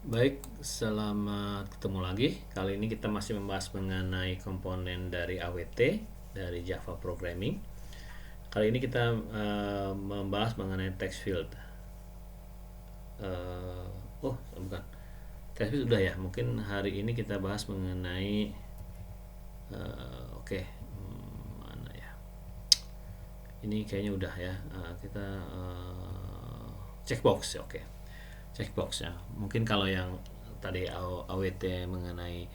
Baik, selamat ketemu lagi. Kali ini kita masih membahas mengenai komponen dari AWT, dari Java Programming. Kali ini kita membahas mengenai text field. Bukan. Text field udah ya. Mungkin hari ini kita bahas mengenai oke, mana ya? Ini kayaknya udah ya. Kita checkbox, oke. Checkbox ya. Mungkin kalau yang tadi AWT mengenai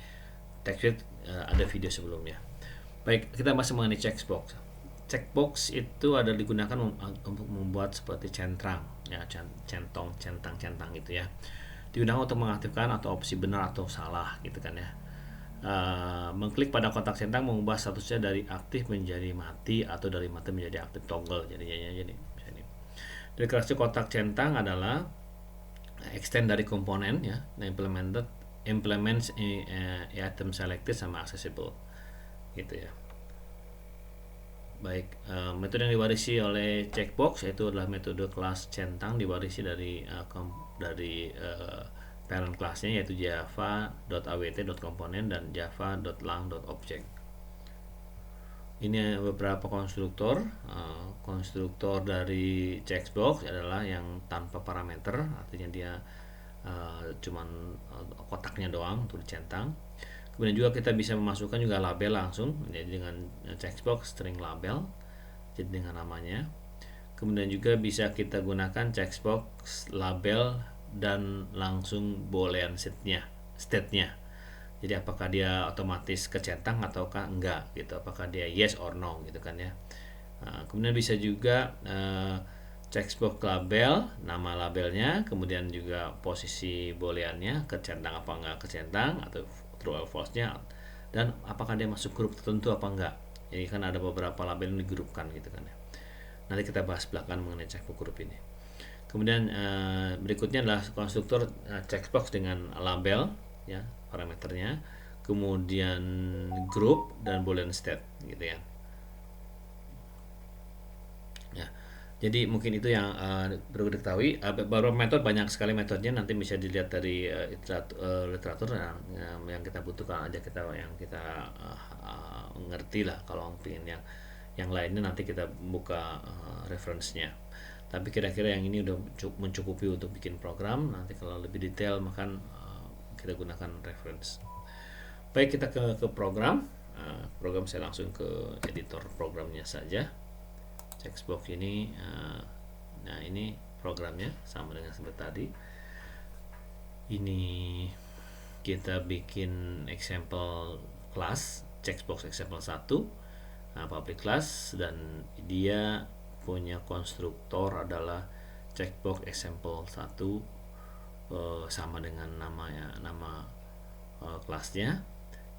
text field ada video sebelumnya. Baik, kita masih mengenai checkbox. Checkbox itu ada digunakan untuk membuat seperti centang, ya centong, centang, centang gitu ya. Digunakan untuk mengaktifkan atau opsi benar atau salah gitu kan ya. Mengklik pada kotak centang mengubah statusnya dari aktif menjadi mati atau dari mati menjadi aktif, toggle jadinya. Jadi dari karakteristik kotak centang adalah extend dari komponen ya, implements item selected sama accessible gitu ya. Baik, metode yang diwarisi oleh checkbox yaitu adalah metode kelas centang diwarisi dari parent kelasnya yaitu java.awt.component dan java.lang.object. Ini beberapa konstruktor. Konstruktor dari checkbox adalah yang tanpa parameter, artinya dia cuman kotaknya doang untuk dicentang. Kemudian juga kita bisa memasukkan juga label langsung, jadi dengan checkbox string label, jadi dengan namanya. Kemudian juga bisa kita gunakan checkbox label dan langsung boolean state-nya. Jadi apakah dia otomatis kecentang ataukah enggak gitu, apakah dia yes or no gitu kan ya. Kemudian bisa juga checkbox label, nama labelnya, kemudian juga posisi booleannya, kecentang apa enggak kecentang atau true or false-nya, dan apakah dia masuk grup tertentu apa enggak. Jadi kan ada beberapa label yang digrupkan gitu kan ya. Nanti kita bahas belakangan mengenai checkbox grup ini. Kemudian berikutnya adalah konstruktor checkbox dengan label ya, parameternya, kemudian group dan boolean state gitu ya. Ya, jadi mungkin itu yang perlu diketahui. Beberapa metode, banyak sekali metodenya, nanti bisa dilihat dari literatur yang kita butuhkan aja, yang kita ngerti lah. Kalau pengen yang lainnya nanti kita buka referensinya. Tapi kira-kira yang ini udah mencukupi untuk bikin program. Nanti kalau lebih detail maka kita gunakan reference. Baik, kita ke program. Program saya langsung ke editor programnya saja. Checkbox ini, nah ini programnya sama dengan seperti tadi. Ini kita bikin example class, checkbox example 1, public class, dan dia punya konstruktor adalah checkbox example 1 sama dengan nama kelasnya.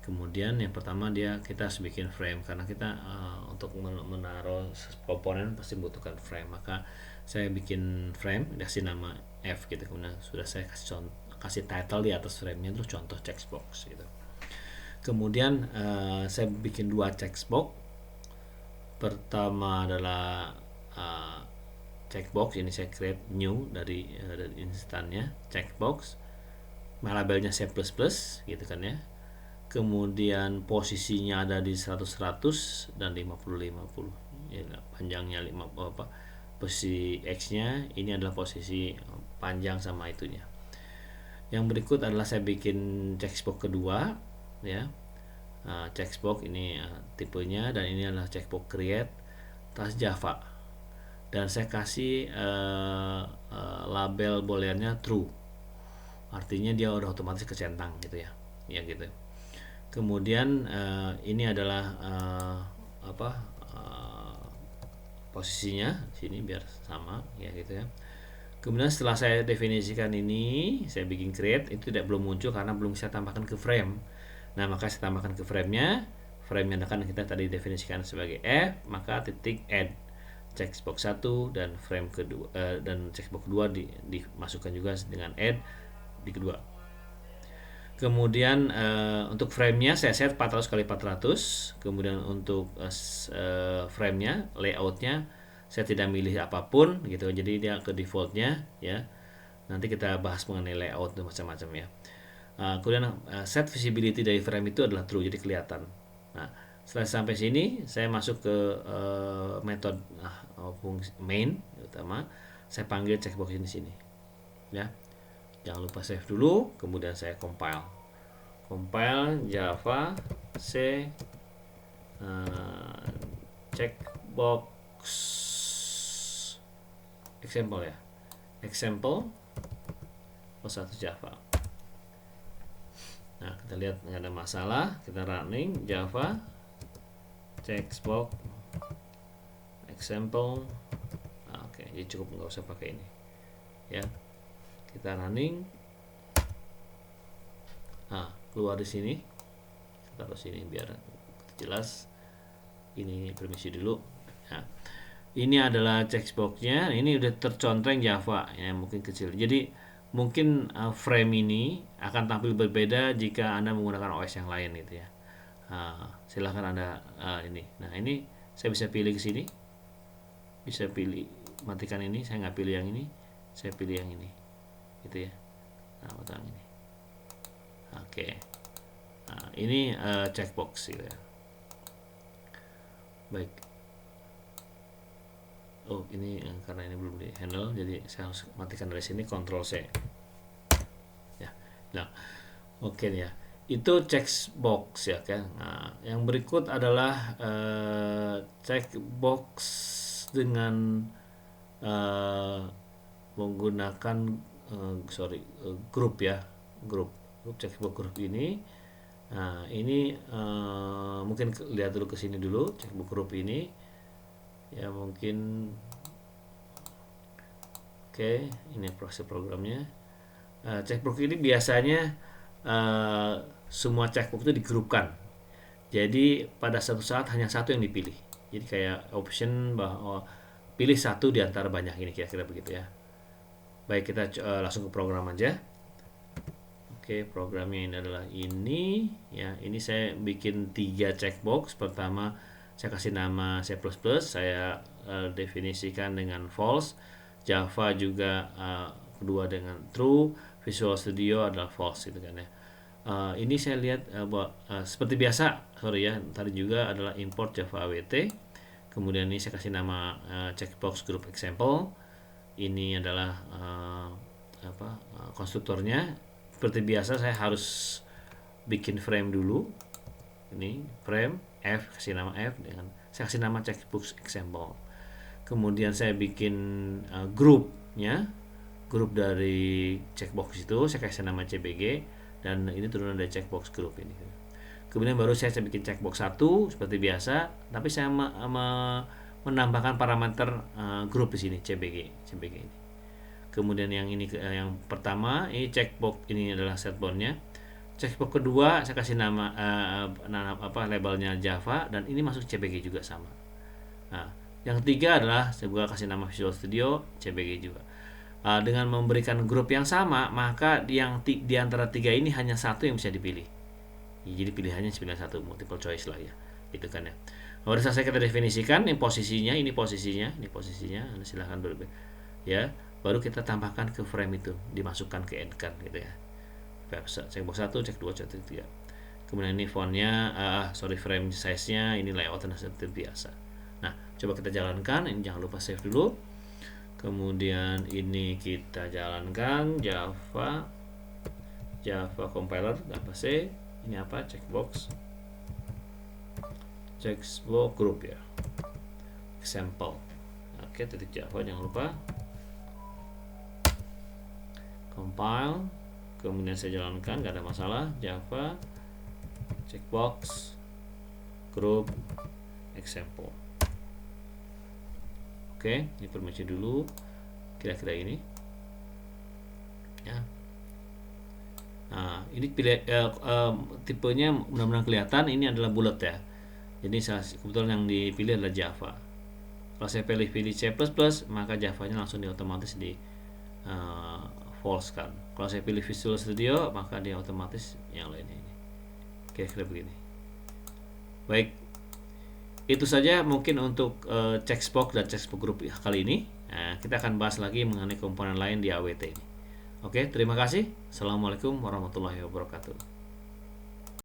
Kemudian yang pertama kita harus bikin frame, karena kita untuk menaruh komponen pasti membutuhkan frame. Maka saya bikin frame, kasih nama F gitu. Kemudian sudah saya kasih title di atas frame-nya, terus contoh checkbox gitu. Kemudian saya bikin dua checkbox. Pertama adalah checkbox, ini saya create new dari instannya checkbox, labelnya C++ gitu kan ya. Kemudian posisinya ada di 100 dan 50 ya, panjangnya posisi X nya ini adalah posisi panjang sama itunya. Yang berikut adalah saya bikin checkbox kedua ya. Checkbox ini tipenya, dan ini adalah checkbox create tas Java, dan saya kasih label booleannya true, artinya dia udah otomatis kecentang gitu ya gitu. Kemudian ini adalah posisinya sini biar sama ya gitu ya. Kemudian setelah saya definisikan ini, saya bikin create, itu belum muncul karena belum saya tambahkan ke frame. Nah, maka saya tambahkan ke frame-nya. Frame-nya akan kita tadi definisikan sebagai F, maka titik add checkbox 1 dan frame kedua dan checkbox kedua dimasukkan juga dengan add di kedua. Kemudian untuk frame-nya saya set 400 kali 400. Kemudian untuk frame-nya, layout-nya saya tidak milih apapun gitu. Jadi dia ke default-nya ya. Nanti kita bahas mengenai layout dan macam-macam ya. Kemudian set visibility dari frame itu adalah true, jadi kelihatan. Nah, setelah sampai sini, saya masuk ke metode fungsi main utama. Saya panggil checkbox ini sini, ya. Jangan lupa save dulu, kemudian saya compile. Compile Java C checkbox example ya. Example satu Java. Nah, kita lihat nggak ada masalah, kita running Java checkbox example. Oke, jadi cukup, nggak usah pakai ini ya. Kita running, keluar di sini, kita taruh sini biar jelas. Ini permisi dulu ya. Ini adalah checkboxnya, ini udah tercontreng Java ya, mungkin kecil, jadi mungkin frame ini akan tampil berbeda jika Anda menggunakan OS yang lain gitu ya. Silahkan Anda ini. Nah, ini saya bisa pilih ke sini, bisa pilih matikan ini, saya nggak pilih yang ini, saya pilih yang ini gitu ya. Nah, butang ini. Oke. Nah, ini checkbox gitu ya. Baik. Oh, ini karena ini belum di handle, jadi saya harus matikan dari sini, Ctrl C ya. Nah, oke ya, itu checkbox ya kan. Nah, yang berikut adalah checkbox dengan menggunakan grup ya, grup checkbox grup ini. Nah, ini mungkin lihat dulu ke sini dulu, checkbox grup ini ya, mungkin oke, ini proses programnya. Checkbox ini biasanya semua checkbox itu digrupkan, jadi pada satu saat hanya satu yang dipilih, jadi kayak option bahwa pilih satu di antara banyak ini, kira-kira begitu ya. Baik, kita langsung ke program aja. Oke, programnya ini adalah ini ya. Ini saya bikin 3 checkbox. Pertama saya kasih nama C++, saya definisikan dengan false. Java juga kedua dengan true. Visual Studio adalah false gitu kan ya. Ini saya lihat seperti biasa, sorry ya, tadi juga adalah import Java AWT. Kemudian ini saya kasih nama checkbox group example. Ini adalah konstruktornya. Seperti biasa saya harus bikin frame dulu. Ini frame F, kasih nama F, dengan saya kasih nama checkbox example. Kemudian saya bikin grupnya, grup dari checkbox itu saya kasih nama CBG, dan ini turunan dari checkbox group ini. Kemudian baru saya bikin checkbox 1 seperti biasa, tapi saya menambahkan parameter grup di sini, CBG ini. Kemudian yang ini yang pertama, ini checkbox ini adalah setboundnya. Checkbox kedua saya kasih nama labelnya Java, dan ini masuk CBG juga sama. Nah, yang ketiga adalah saya juga kasih nama Visual Studio, CBG juga. Dengan memberikan grup yang sama, maka di antara 3 ini hanya satu yang bisa dipilih. Jadi pilihannya 91, multiple choice lah ya, itu kan ya. Lalu selesai kita definisikan ini posisinya, Anda silahkan ya. Baru kita tambahkan ke frame itu, dimasukkan ke end card gitu ya. Checkbox 1, check 2, check 3. Kemudian ini fontnya, frame size-nya, ini layout dan seperti biasa. Nah, coba kita jalankan. Ini jangan lupa save dulu. Kemudian ini kita jalankan Java compiler, Java C. Ini apa? Checkbox group ya. Example. Oke, titik Java, jangan lupa. Compile, kemudian saya jalankan, nggak ada masalah. Java checkbox group example. Oke, ini permisi dulu, kira-kira ini ya. Nah, ini tipenya mudah-mudahan kelihatan, ini adalah bullet ya. Jadi kebetulan yang dipilih adalah Java. Kalau saya pilih C++, maka Javanya langsung otomatis di false kan. Kalau saya pilih Visual Studio, maka dia otomatis yang lainnya ini. Kira-kira begini. Baik, itu saja mungkin untuk checkbox dan checkbox group kali ini. Nah, kita akan bahas lagi mengenai komponen lain di AWT ini. Oke, terima kasih. Assalamualaikum warahmatullahi wabarakatuh.